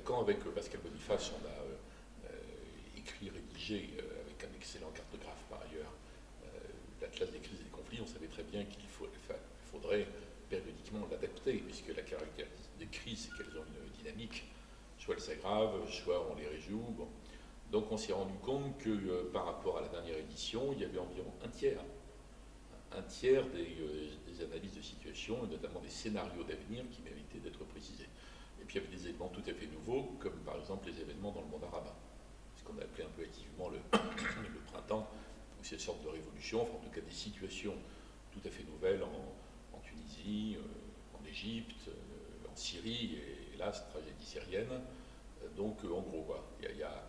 quand avec Pascal Boniface, on a écrit, rédigé, avec un excellent cartographe par ailleurs, l'Atlas des crises et des conflits, on savait très bien qu'il faudrait périodiquement l'adapter, puisque la caractéristique des crises, c'est qu'elles ont une dynamique, soit elles s'aggravent, soit on les résout. Bon. Donc on s'est rendu compte que par rapport à la dernière édition, il y avait environ un tiers des analyses de situation, et notamment des scénarios d'avenir qui méritaient d'être précisés. Et puis il y avait des éléments tout à fait nouveaux, comme par exemple les événements dans le monde arabe, ce qu'on a appelé un peu activement le printemps, où c'est une sorte de révolution, enfin en tout cas des situations tout à fait nouvelles en Tunisie, en Égypte, en Syrie, et là, cette tragédie syrienne. Donc en gros, quoi, il y a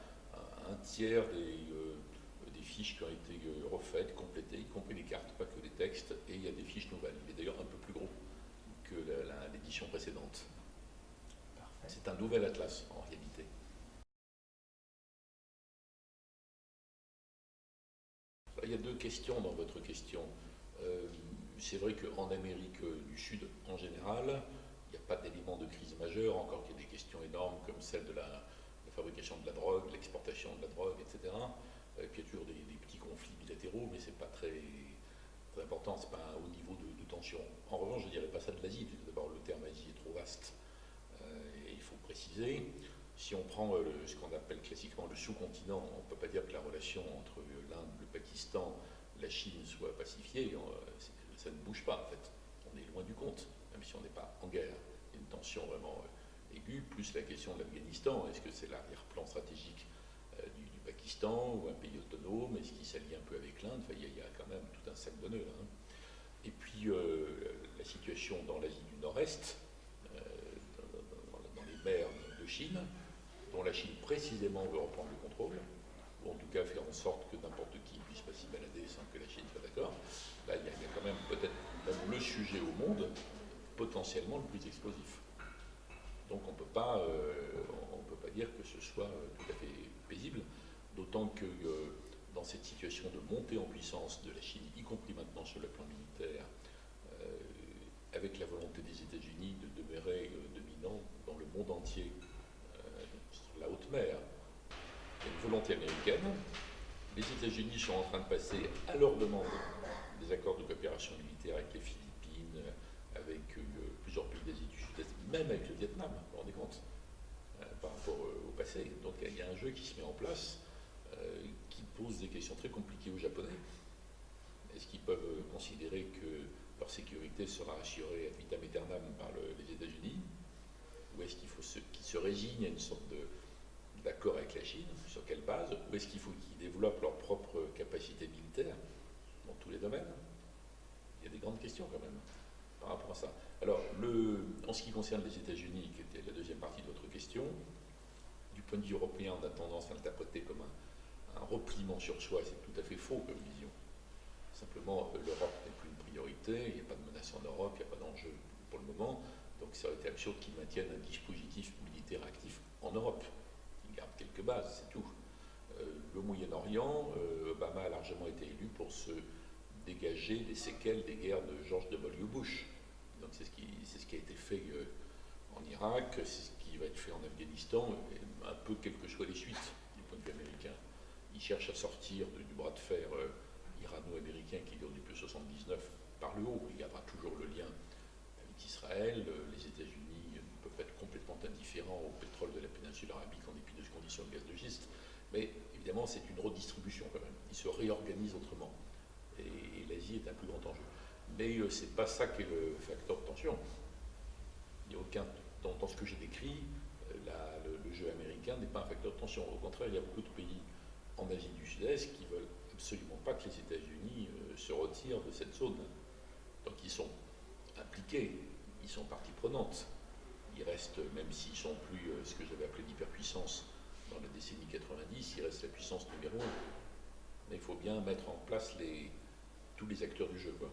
un tiers des fiches qui ont été refaites, complétées, y compris les cartes, pas que les textes, et il y a des fiches nouvelles. Il est d'ailleurs un peu plus gros que l'édition précédente. Parfait. C'est un nouvel atlas en réalité. Il y a deux questions dans votre question. C'est vrai qu'en Amérique du Sud, en général, il n'y a pas d'éléments de crise majeure, encore qu'il y a des questions énormes comme celle de la fabrication de la drogue, l'exportation de la drogue, etc. Et puis il y a toujours des petits conflits bilatéraux, mais c'est pas très important, c'est pas un haut niveau de tension. En revanche, je ne dirais pas ça de l'Asie, parce que d'abord le terme Asie est trop vaste, et il faut préciser. Si on prend ce qu'on appelle classiquement le sous-continent, on ne peut pas dire que la relation entre l'Inde, le Pakistan, la Chine soit pacifiée, ça ne bouge pas en fait. On est loin du compte, même si on n'est pas en guerre. Il y a une tension vraiment aiguë, plus la question de l'Afghanistan, est-ce que c'est l'arrière-plan stratégique du Pakistan ou un pays autonome, est-ce qu'il s'allie un peu avec l'Inde, enfin, il y a quand même tout un sac de nœuds là. Et puis la situation dans l'Asie du Nord-Est, dans les mers de Chine, dont la Chine précisément veut reprendre le contrôle, ou en tout cas faire en sorte que n'importe qui ne puisse pas s'y balader sans que la Chine soit d'accord. Là, il y a quand même peut-être le sujet au monde potentiellement le plus explosif. Donc on ne peut pas dire que ce soit tout à fait paisible, d'autant que dans cette situation de montée en puissance de la Chine, y compris maintenant sur le plan militaire, avec la volonté des États-Unis de demeurer dominant dans le monde entier sur la haute mer, il y a une volonté américaine. Les États-Unis sont en train de passer à leur demande des accords de coopération militaire avec les Philippines, avec plusieurs pays d'Asie du Sud-Est, même avec le Vietnam, vous vous rendez compte, par rapport au passé. Donc il y a un jeu qui se met en place qui pose des questions très compliquées aux Japonais. Est-ce qu'ils peuvent considérer que leur sécurité sera assurée ad vitam aeternam par les États-Unis, ou est-ce qu'il faut qu'ils se résignent à une sorte d'accord avec la Chine, sur quelle base, ou est-ce qu'il faut qu'ils développent leur propre capacité militaire dans tous les domaines? Il y a des grandes questions quand même par rapport à ça. Alors, en ce qui concerne les États-Unis, qui était la deuxième partie de votre question, du point de vue européen, on a tendance à l'interpréter comme un repliement sur soi. C'est tout à fait faux comme vision. Simplement, l'Europe n'est plus une priorité, il n'y a pas de menace en Europe, il n'y a pas d'enjeu pour le moment, donc ça aurait été absurde qu'ils maintiennent un dispositif militaire actif en Europe. Ils gardent quelques bases, c'est tout. Le Moyen-Orient, Obama a largement été élu pour se dégager des séquelles des guerres de George W. Bush. Donc c'est ce qui a été fait en Irak, c'est ce qui va être fait en Afghanistan, un peu quelles que soient les suites du point de vue américain. Ils cherchent à sortir du bras de fer irano-américain qui dure depuis 1979 par le haut. Il gardera toujours le lien avec Israël. Les États-Unis ne peuvent pas être complètement indifférents au pétrole de la péninsule arabique en dépit de ce qu'on dit sur le gaz de schiste. Mais évidemment, c'est une redistribution quand même. Ils se réorganisent autrement. Et l'Asie est un plus grand enjeu. Mais c'est pas ça qui est le facteur de tension. Il n'y a aucun. Dans ce que j'ai décrit, le jeu américain n'est pas un facteur de tension. Au contraire, il y a beaucoup de pays en Asie du Sud-Est qui veulent absolument pas que les États-Unis se retirent de cette zone. Donc ils sont impliqués, ils sont partie prenante. Ils restent, même s'ils sont plus ce que j'avais appelé l'hyperpuissance dans la décennie 90, ils restent la puissance numéro 1. Mais il faut bien mettre en place tous les acteurs du jeu, quoi.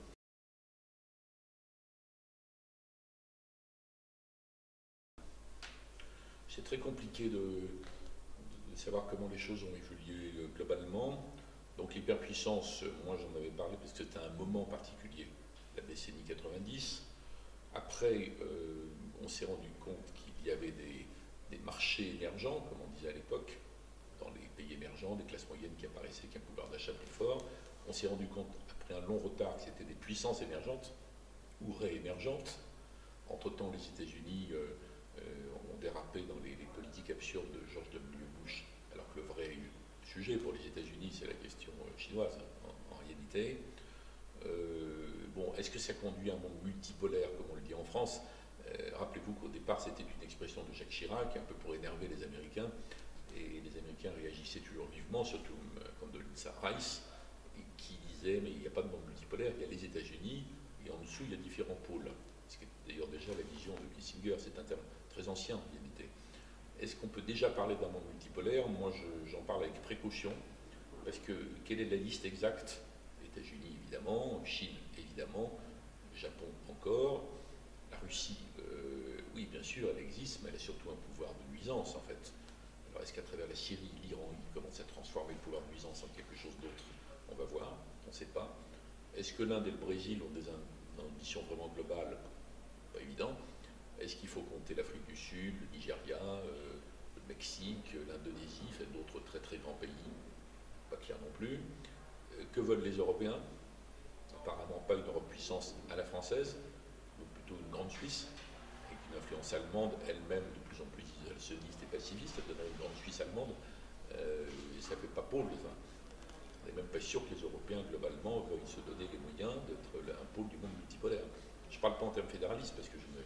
C'est très compliqué de savoir comment les choses ont évolué globalement. Donc l'hyperpuissance, moi j'en avais parlé parce que c'était un moment particulier, la décennie 90. Après, on s'est rendu compte qu'il y avait des marchés émergents, comme on disait à l'époque, dans les pays émergents, des classes moyennes qui apparaissaient avec un pouvoir d'achat plus fort. On s'est rendu compte, après un long retard, que c'était des puissances émergentes ou réémergentes. Entre-temps, les États-Unis ont dérapé dans les politiques absurdes de George W. Bush, alors que le vrai sujet pour les États-Unis, c'est la question chinoise, en réalité. Bon, est-ce que ça conduit à un monde multipolaire, comme on le dit en France? Rappelez-vous qu'au départ, c'était une expression de Jacques Chirac, un peu pour énerver les Américains, et les Américains réagissaient toujours vivement, surtout Condoleezza Rice, qui disait, mais il n'y a pas de monde multipolaire, il y a les États-Unis, et en dessous, il y a différents pôles. Ce qui est d'ailleurs déjà la vision de Kissinger, c'est un terme très ancien en réalité. Est-ce qu'on peut déjà parler d'un monde multipolaire? Moi, j'en parle avec précaution, parce que quelle est la liste exacte? États-Unis, évidemment, Chine, évidemment, Japon encore, la Russie, oui, bien sûr, elle existe, mais elle a surtout un pouvoir de nuisance, en fait. Alors, est-ce qu'à travers la Syrie, l'Iran, ils commencent à transformer le pouvoir de nuisance en quelque chose d'autre? On va voir, on ne sait pas. Est-ce que l'Inde et le Brésil ont des ambitions vraiment globales? Pas évident. Est-ce qu'il faut compter l'Afrique du Sud, le Nigeria, le Mexique, l'Indonésie, enfin, d'autres très très grands pays? Pas clair non plus. Que veulent les Européens? Apparemment pas une Europe puissance à la française, mais plutôt une grande Suisse, avec une influence allemande, elle-même de plus en plus isolationniste et pacifiste. Ça donnerait une grande Suisse allemande, et ça ne fait pas pôle. Enfin, on n'est même pas sûr que les Européens, globalement, veuillent se donner les moyens d'être un pôle du monde multipolaire. Je ne parle pas en termes fédéralistes, parce que je ne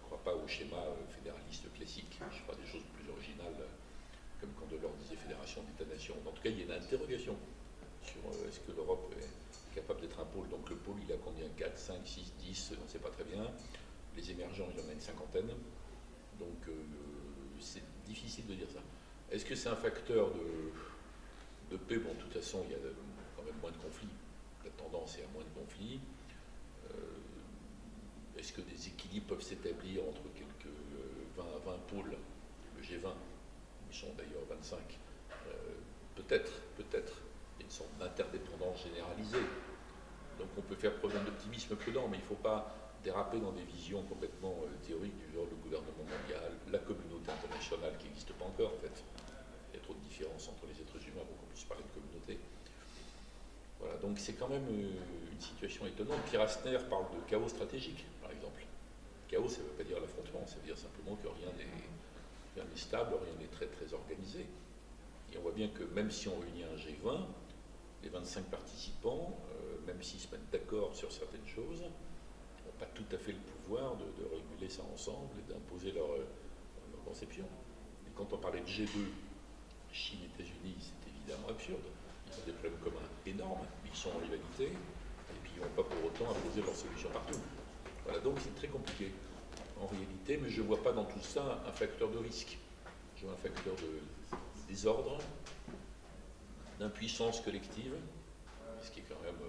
crois pas au schéma fédéraliste classique. Je parle des choses plus originales, comme quand Delors disait fédération d'États-nations. En tout cas, il y a une interrogation sur est-ce que l'Europe est capable d'être un pôle. Donc le pôle, il a combien? 4, 5, 6, 10, on ne sait pas très bien. Les émergents, il y en a une cinquantaine. Donc c'est difficile de dire ça. Est-ce que c'est un facteur de paix? Bon, de toute façon, il y a quand même moins de conflits. La tendance est à moins de conflits. Est-ce que des équilibres peuvent s'établir entre quelques 20 pôles? Le G20, ils sont d'ailleurs 25. Peut-être. Il y a une sorte d'interdépendance généralisée. Donc on peut faire preuve d'un optimisme prudent, mais il ne faut pas déraper dans des visions complètement théoriques du genre le gouvernement mondial, la communauté internationale qui n'existe pas encore en fait. Il y a trop de différences entre les êtres humains pour qu'on puisse parler de communauté. Voilà, donc c'est quand même une situation étonnante. Pierre Asner parle de chaos stratégique, par exemple. Chaos, ça ne veut pas dire l'affrontement, ça veut dire simplement que rien n'est stable, rien n'est très très organisé. Et on voit bien que même si on réunit un G20, les 25 participants, même s'ils se mettent d'accord sur certaines choses, n'ont pas tout à fait le pouvoir de réguler ça ensemble et d'imposer leur conception. Et quand on parlait de G2, Chine, États-Unis, c'est évidemment absurde. Ils ont des problèmes communs énormes, ils sont en rivalité, et puis ils ne vont pas pour autant imposer leurs solutions partout. Voilà, donc c'est très compliqué en réalité, mais je ne vois pas dans tout ça un facteur de risque. Je vois un facteur de désordre, d'impuissance collective, ce qui est quand même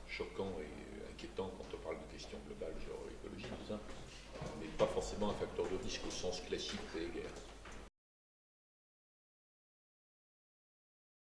choquant et inquiétant quand on parle de questions globales, genre écologie, tout ça, mais pas forcément un facteur de risque au sens classique des guerres.